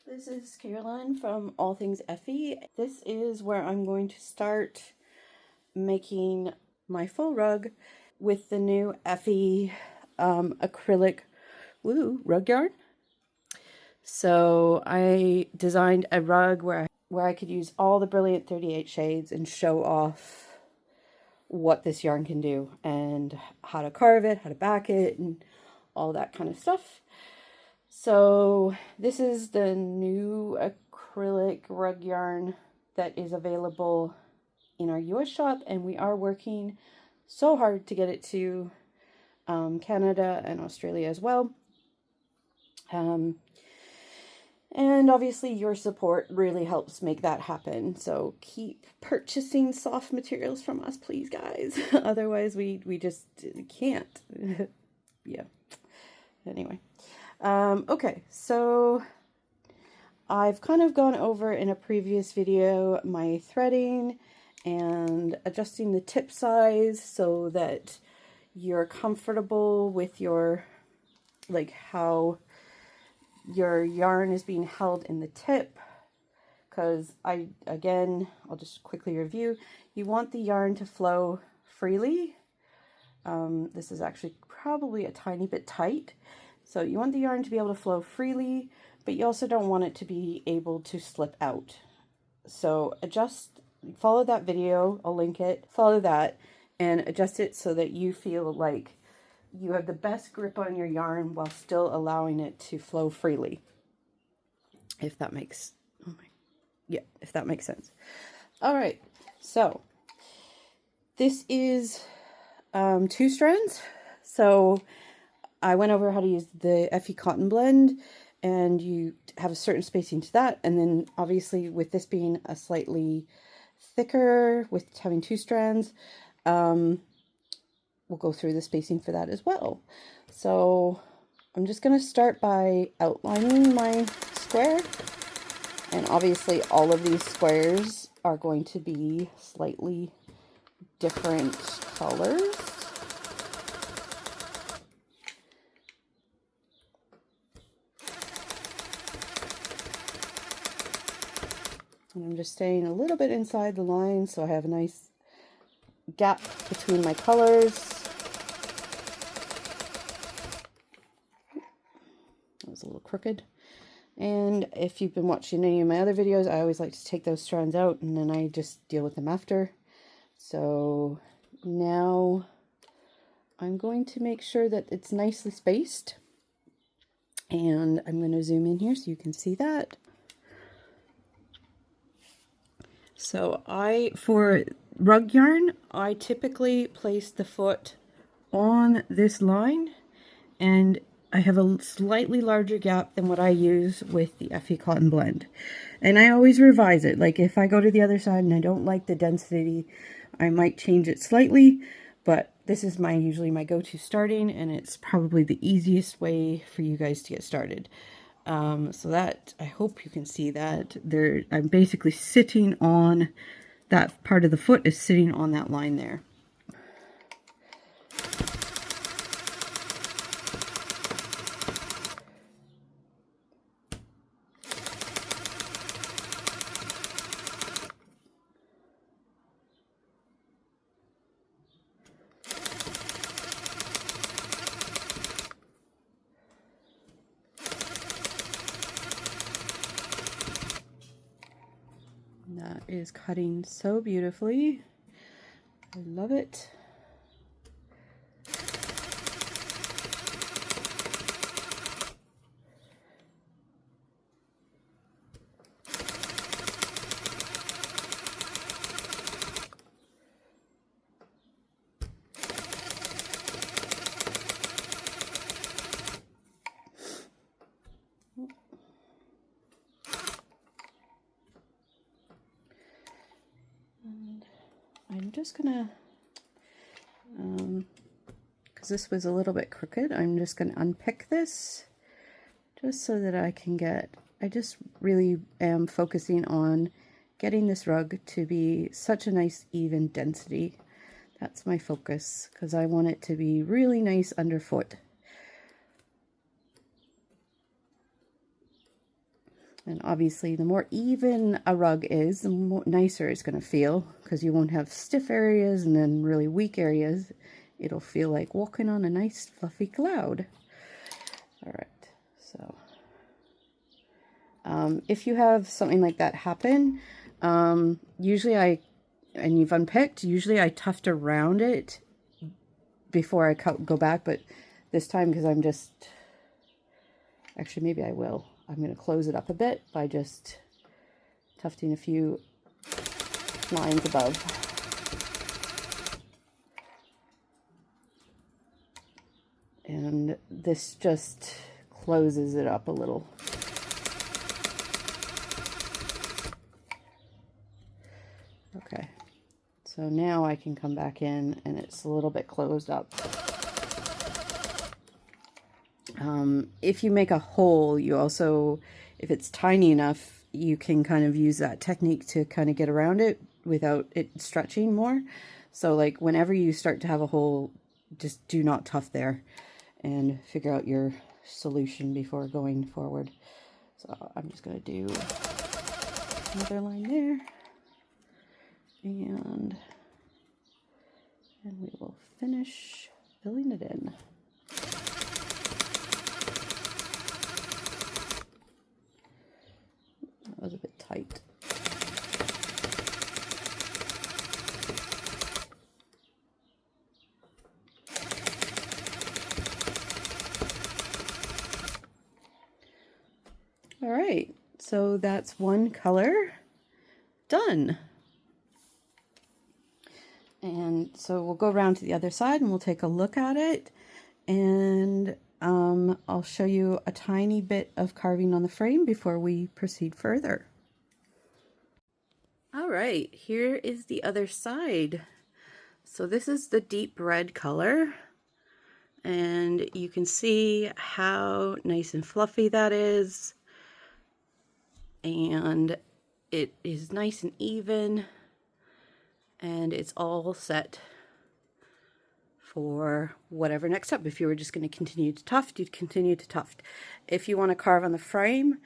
This is Caroline from All Things EFFY. This is where I'm going to start making my faux rug with the new EFFY acrylic rug yarn. So I designed a rug where I could use all the brilliant 38 shades and show off what this yarn can do and how to carve it, how to back it, and all that kind of stuff. So this is the new acrylic rug yarn that is available in our US shop, and we are working so hard to get it to Canada and Australia as well. And obviously your support really helps make that happen. So keep purchasing soft materials from us, please, guys. Otherwise we just can't. Yeah. Anyway. Okay, so I've kind of gone over in a previous video my threading and adjusting the tip size so that you're comfortable with your, like, how your yarn is being held in the tip. Because I'll just quickly review. You want the yarn to flow freely. This is actually probably a tiny bit tight. So you want the yarn to be able to flow freely, but you also don't want it to be able to slip out. So follow that video, I'll link it, follow that, and adjust it so that you feel like you have the best grip on your yarn while still allowing it to flow freely. If that makes, if that makes sense. All right, so this is 2 strands. So I went over how to use the EFFY cotton blend, and you have a certain spacing to that. And then obviously with this being a slightly thicker, with having 2 strands, we'll go through the spacing for that as well. So I'm just going to start by outlining my square. And obviously all of these squares are going to be slightly different colors. And I'm just staying a little bit inside the line so I have a nice gap between my colors. That was a little crooked. And if you've been watching any of my other videos, I always like to take those strands out and then I just deal with them after. So now I'm going to make sure that it's nicely spaced. And I'm going to zoom in here so you can see that. So for rug yarn, I typically place the foot on this line, and I have a slightly larger gap than what I use with the EFFY cotton blend. And I always revise it. Like if I go to the other side and I don't like the density, I might change it slightly, but this is usually my go-to starting, and it's probably the easiest way for you guys to get started. So that, I hope you can see that I'm basically sitting on that part of the foot is sitting on that line there. That is cutting so beautifully. I love it. I'm just gonna, because this was a little bit crooked, I'm just gonna unpick this just so that I just really am focusing on getting this rug to be such a nice even density. That's my focus, because I want it to be really nice underfoot. And obviously the more even a rug is, the more nicer it's going to feel, because you won't have stiff areas and then really weak areas. It'll feel like walking on a nice fluffy cloud. All right, so if you have something like that happen, usually and you've unpicked, usually I tuft around it before I go back, but this time, because I'm just, actually maybe I will. I'm going to close it up a bit by just tufting a few lines above. And this just closes it up a little. Okay, so now I can come back in and it's a little bit closed up. If you make a hole, you also, if it's tiny enough, you can kind of use that technique to kind of get around it without it stretching more. So like whenever you start to have a hole, just do not tuft there and figure out your solution before going forward. So I'm just going to do another line there, and we will finish filling it in. That was a bit tight. All right, so that's one color done. And so we'll go around to the other side and we'll take a look at it, and I'll show you a tiny bit of carving on the frame before we proceed further. All right, here is the other side. So this is the deep red color, and you can see how nice and fluffy that is, and it is nice and even, and it's all set for whatever next step. If you were just going to continue to tuft, you'd continue to tuft. If you want to carve on the frame,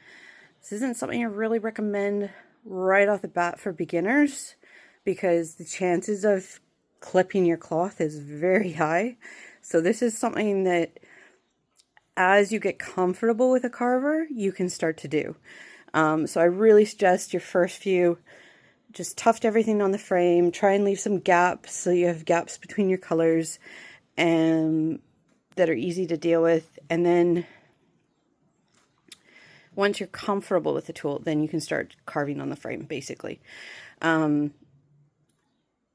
this isn't something I really recommend right off the bat for beginners, because the chances of clipping your cloth is very high. So this is something that as you get comfortable with a carver, you can start to do. So I really suggest your first few, just tuft everything on the frame, try and leave some gaps so you have gaps between your colors and that are easy to deal with. And then once you're comfortable with the tool, then you can start carving on the frame, basically.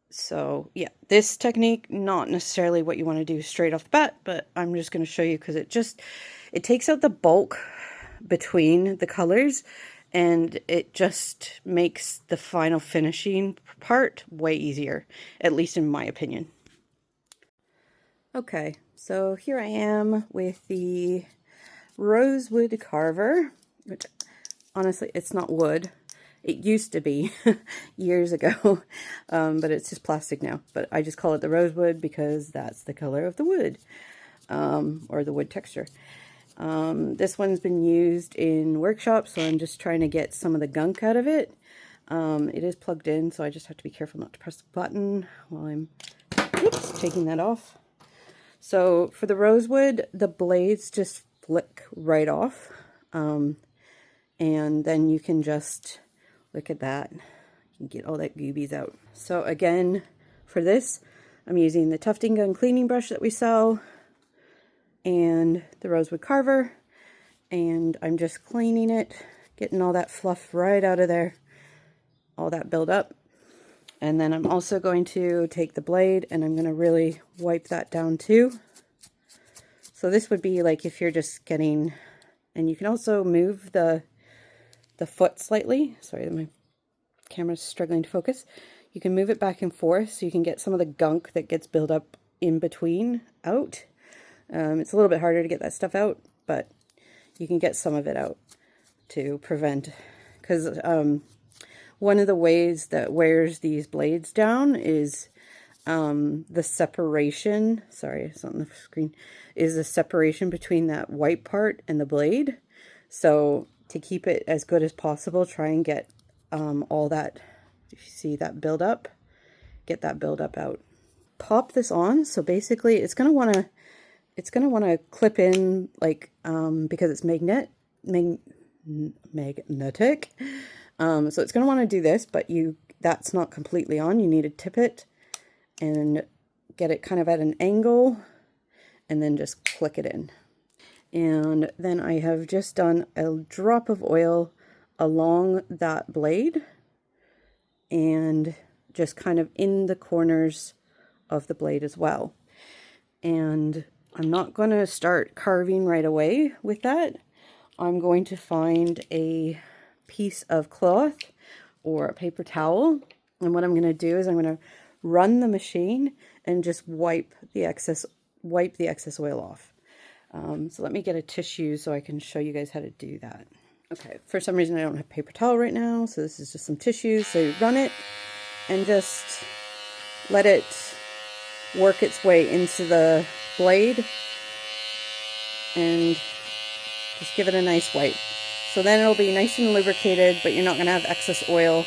So yeah, this technique, not necessarily what you want to do straight off the bat, but I'm just going to show you because it takes out the bulk between the colors, and it just makes the final finishing part way easier, at least in my opinion. Okay, so here I am with the Rosewood carver, which honestly, it's not wood. It used to be years ago, but it's just plastic now. But I just call it the Rosewood because that's the color of the wood, or the wood texture. This one's been used in workshops, so I'm just trying to get some of the gunk out of it. It is plugged in, so I just have to be careful not to press the button while I'm taking that off. So for the Rosewood, the blades just flick right off, and then you can just look at that. You can get all that goobies out. So again, for this, I'm using the Tufting gun cleaning brush that we sell and the Rosewood carver, and I'm just cleaning it, getting all that fluff right out of there, all that build up. And then I'm also going to take the blade and I'm going to really wipe that down too. So this would be like if you're just getting, and you can also move the foot slightly. Sorry, my camera's struggling to focus. You can move it back and forth so you can get some of the gunk that gets built up in between out. It's a little bit harder to get that stuff out, but you can get some of it out to prevent, because one of the ways that wears these blades down is the separation, sorry, it's on the screen, is the separation between that white part and the blade. So to keep it as good as possible, try and get all that, if you see that build up, get that build up out. Pop this on. So basically it's going to want to clip in, like, because it's magnetic. So it's going to want to do this, but that's not completely on. You need to tip it and get it kind of at an angle and then just click it in. And then I have just done a drop of oil along that blade and just kind of in the corners of the blade as well. And I'm not going to start carving right away with that. I'm going to find a piece of cloth or a paper towel, and what I'm going to do is I'm going to run the machine and just wipe the excess oil off. So let me get a tissue so I can show you guys how to do that. Okay, for some reason I don't have paper towel right now, so this is just some tissue. So you run it and just let it work its way into the blade and just give it a nice wipe. So then it'll be nice and lubricated, but you're not going to have excess oil.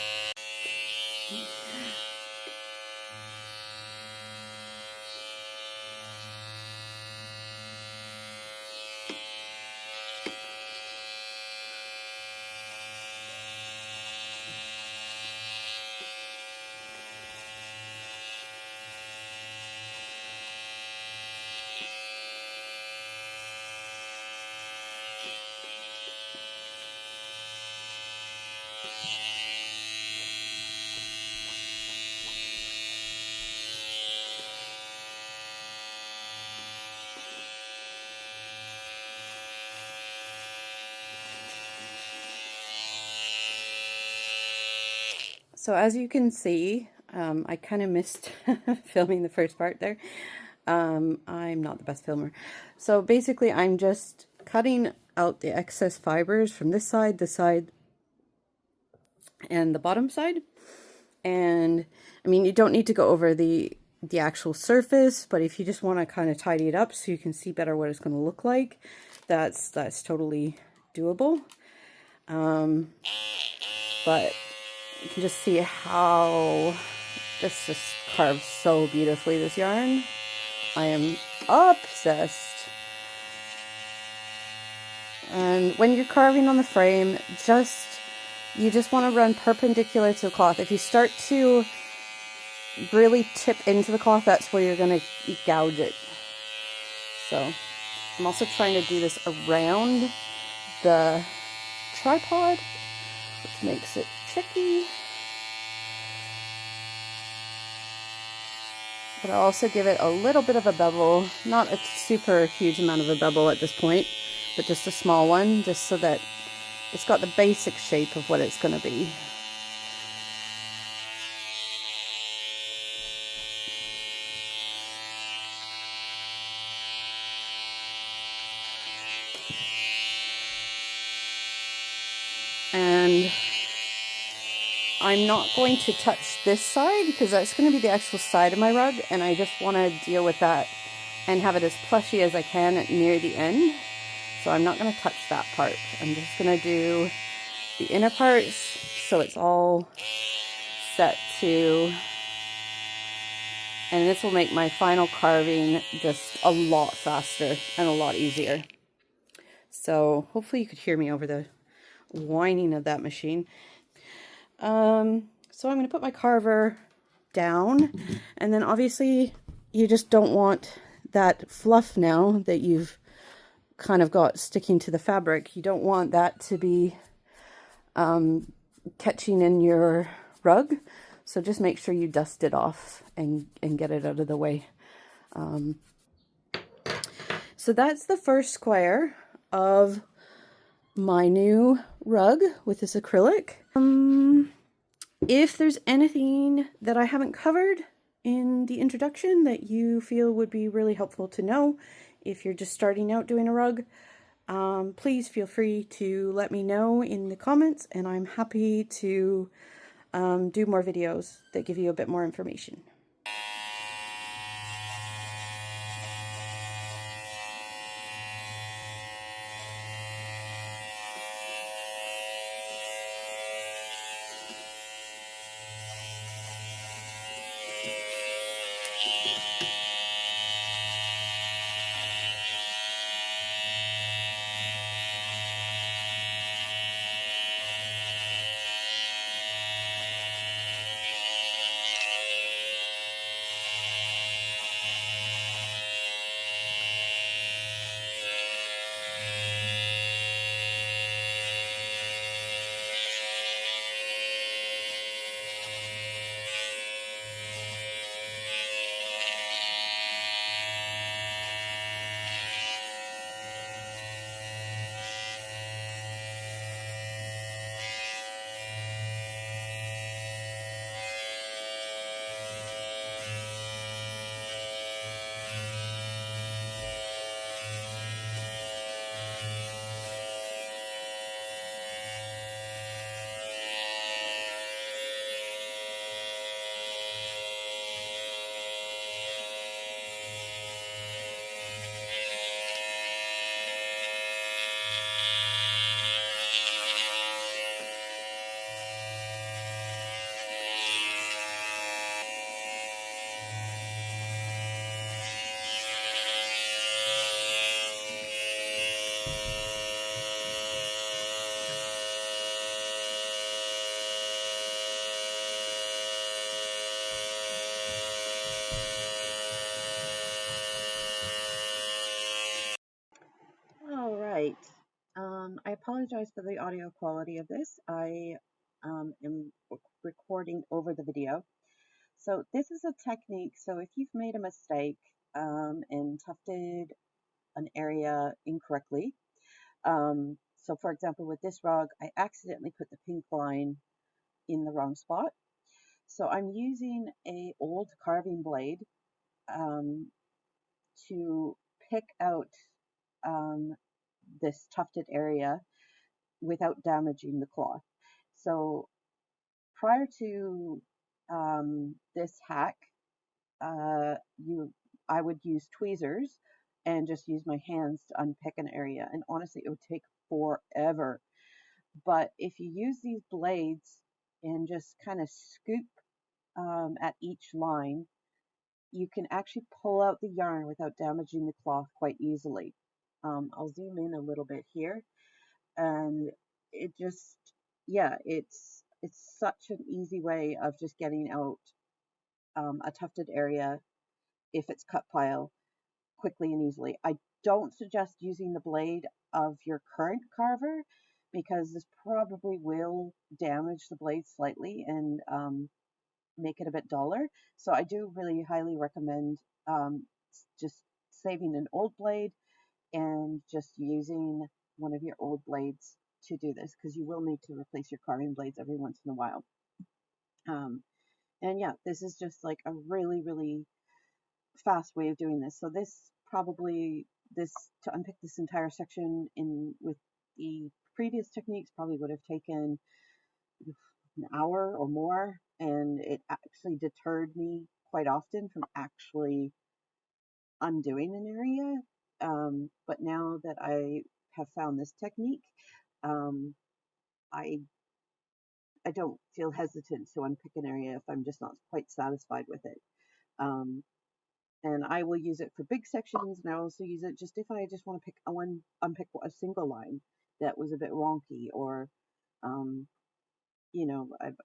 So as you can see, I kind of missed filming the first part there. I'm not the best filmer. So basically I'm just cutting out the excess fibers from this side, and the bottom side. And I mean, you don't need to go over the actual surface, but if you just want to kind of tidy it up so you can see better what it's going to look like, that's totally doable. But you can just see how this just carves so beautifully, this yarn. I am obsessed. And when you're carving on the frame, you just want to run perpendicular to the cloth. If you start to really tip into the cloth, that's where you're going to gouge it. So I'm also trying to do this around the tripod, which makes it tricky. But I'll also give it a little bit of a bevel, not a super huge amount of a bevel at this point, but just a small one, just so that it's got the basic shape of what it's going to be. And I'm not going to touch this side because that's going to be the actual side of my rug, and I just want to deal with that and have it as plushy as I can near the end. So I'm not going to touch that part. I'm just going to do the inner parts so it's all set to, and this will make my final carving just a lot faster and a lot easier. So hopefully you could hear me over the whining of that machine. So I'm going to put my carver down, and then obviously you just don't want that fluff now that you've kind of got sticking to the fabric. You don't want that to be catching in your rug, so just make sure you dust it off and get it out of the way. So that's the first square of my new rug with this acrylic. If there's anything that I haven't covered in the introduction that you feel would be really helpful to know if you're just starting out doing a rug, please feel free to let me know in the comments, and I'm happy to do more videos that give you a bit more information. All right. I apologize for the audio quality of this. I am recording over the video. So this is a technique. So if you've made a mistake and tufted an area incorrectly, so for example, with this rug, I accidentally put the pink line in the wrong spot. So I'm using a old carving blade to pick out um, this tufted area without damaging the cloth. So prior to this hack, uh, you I would use tweezers and just use my hands to unpick an area. And honestly, it would take forever. But if you use these blades and just kind of scoop at each line, you can actually pull out the yarn without damaging the cloth quite easily. I'll zoom in a little bit here, and it just, yeah, it's such an easy way of just getting out a tufted area if it's cut pile quickly and easily. I don't suggest using the blade of your current carver because this probably will damage the blade slightly and make it a bit duller. So I do really highly recommend just saving an old blade and just using one of your old blades to do this, because you will need to replace your carving blades every once in a while. Um, and yeah, this is just like a really, really fast way of doing this. So this to unpick this entire section in with the previous techniques probably would have taken an hour or more, and it actually deterred me quite often from actually undoing an area. But now that I have found this technique, um, I I don't feel hesitant to unpick an area if I'm just not quite satisfied with it. Um, and I will use it for big sections, and I also use it just if I just want to unpick a single line that was a bit wonky, or um,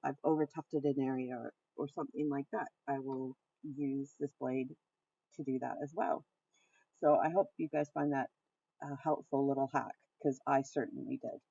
I've over tufted an area, or something like that. I will use this blade to do that as well. So I hope you guys find that a helpful little hack, because I certainly did.